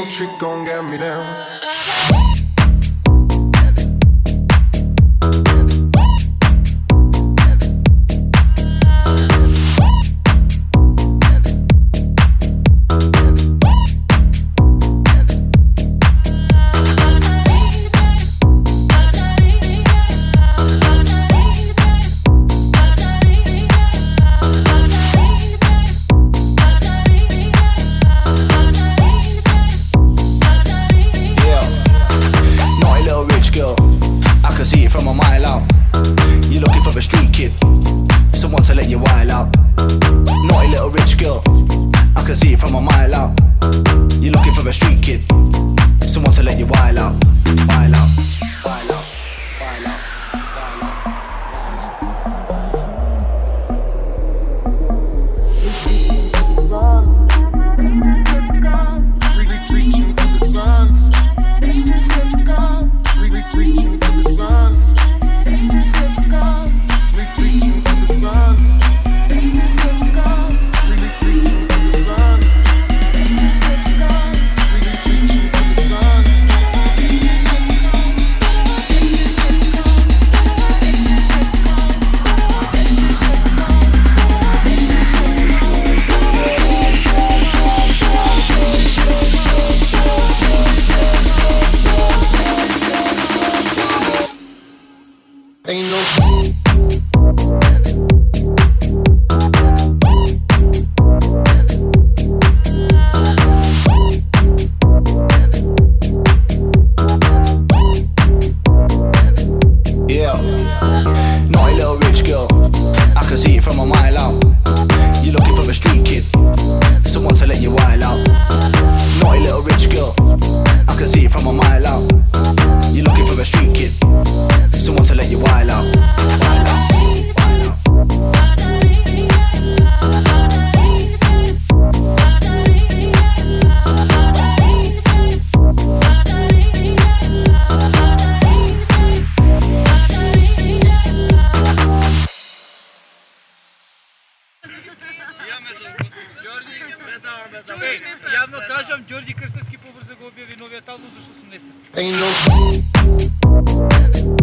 trick gon' get me down. Someone to let you wild out. Naughty little rich girl, I can see it from a mile out. You're looking for a street kid, someone to let you wild out. Wild out, wild out, wild out, Reaching for the sun. Reaching for the sun. Ain't no yeah. Naughty little rich girl, I can see it from a mile out. You're looking for a street kid, someone to let you wild out. Naughty little rich girl, I can see it from a mile out. You're looking for a street kid, someone to let you wild out. Wild out, wild out. Явно кажам, Đorđe Krstavski побърза го обяви новият албум, защото съм нестен. Ain't no